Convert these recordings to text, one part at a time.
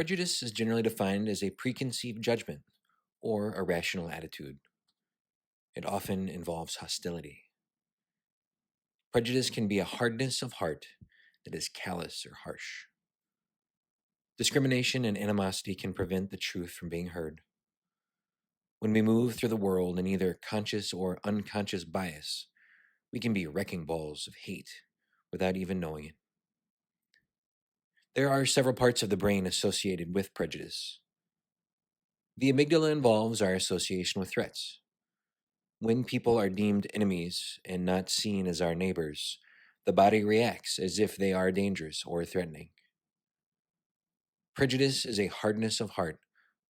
Prejudice is generally defined as a preconceived judgment or a rational attitude. It often involves hostility. Prejudice can be a hardness of heart that is callous or harsh. Discrimination and animosity can prevent the truth from being heard. When we move through the world in either conscious or unconscious bias, we can be wrecking balls of hate without even knowing it. There are several parts of the brain associated with prejudice. The amygdala involves our association with threats. When people are deemed enemies and not seen as our neighbors, the body reacts as if they are dangerous or threatening. Prejudice is a hardness of heart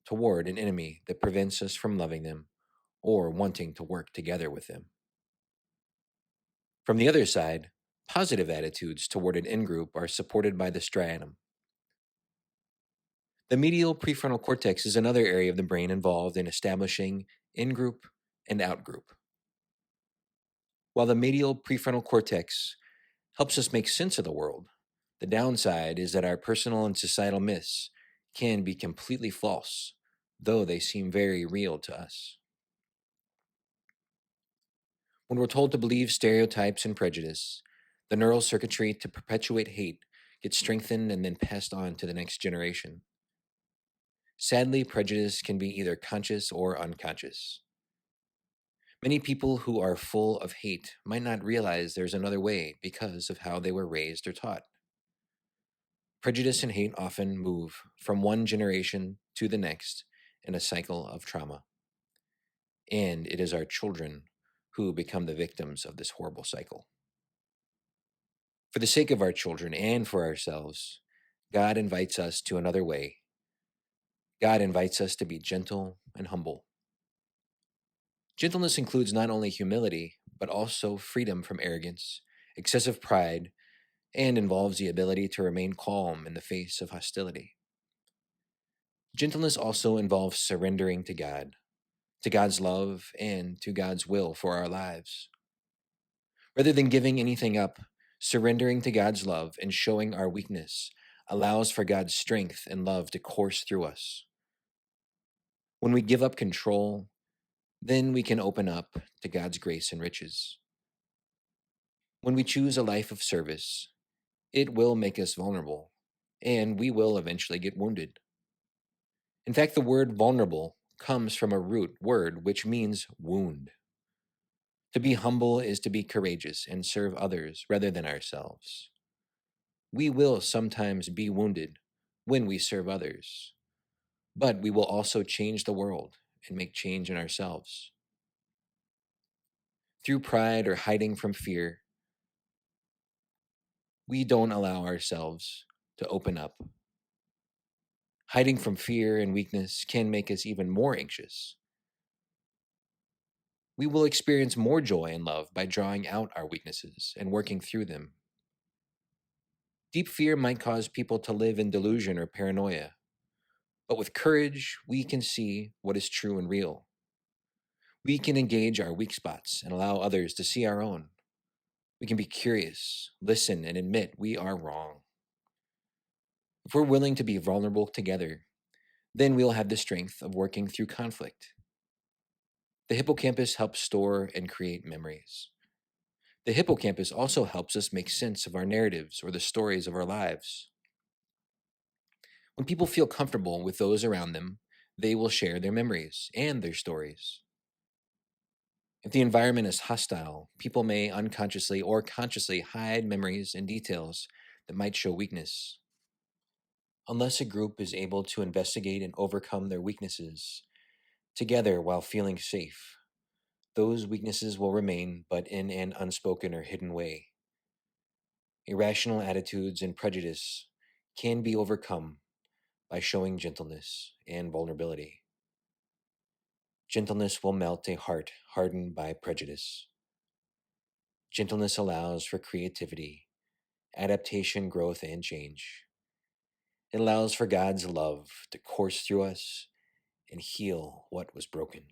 toward an enemy that prevents us from loving them or wanting to work together with them. From the other side, positive attitudes toward an in-group are supported by the striatum. The medial prefrontal cortex is another area of the brain involved in establishing in-group and out-group. While the medial prefrontal cortex helps us make sense of the world, the downside is that our personal and societal myths can be completely false, though they seem very real to us. When we're told to believe stereotypes and prejudice, the neural circuitry to perpetuate hate gets strengthened and then passed on to the next generation. Sadly, prejudice can be either conscious or unconscious. Many people who are full of hate might not realize there's another way because of how they were raised or taught. Prejudice and hate often move from one generation to the next in a cycle of trauma. And it is our children who become the victims of this horrible cycle. For the sake of our children and for ourselves, God invites us to another way. God invites us to be gentle and humble. Gentleness includes not only humility, but also freedom from arrogance, excessive pride, and involves the ability to remain calm in the face of hostility. Gentleness also involves surrendering to God, to God's love, and to God's will for our lives. Rather than giving anything up, surrendering to God's love and showing our weakness allows for God's strength and love to course through us. When we give up control, then we can open up to God's grace and riches. When we choose a life of service, it will make us vulnerable, and we will eventually get wounded. In fact, the word vulnerable comes from a root word which means wound. To be humble is to be courageous and serve others rather than ourselves. We will sometimes be wounded when we serve others, but we will also change the world and make change in ourselves. Through pride or hiding from fear, we don't allow ourselves to open up. Hiding from fear and weakness can make us even more anxious. We will experience more joy and love by drawing out our weaknesses and working through them. Deep fear might cause people to live in delusion or paranoia, but with courage, we can see what is true and real. We can engage our weak spots and allow others to see our own. We can be curious, listen, and admit we are wrong. If we're willing to be vulnerable together, then we'll have the strength of working through conflict. The hippocampus helps store and create memories. The hippocampus also helps us make sense of our narratives or the stories of our lives. When people feel comfortable with those around them, they will share their memories and their stories. If the environment is hostile, people may unconsciously or consciously hide memories and details that might show weakness. Unless a group is able to investigate and overcome their weaknesses together while feeling safe, those weaknesses will remain, but in an unspoken or hidden way. Irrational attitudes and prejudice can be overcome by showing gentleness and vulnerability. Gentleness will melt a heart hardened by prejudice. Gentleness allows for creativity, adaptation, growth, and change. It allows for God's love to course through us and heal what was broken.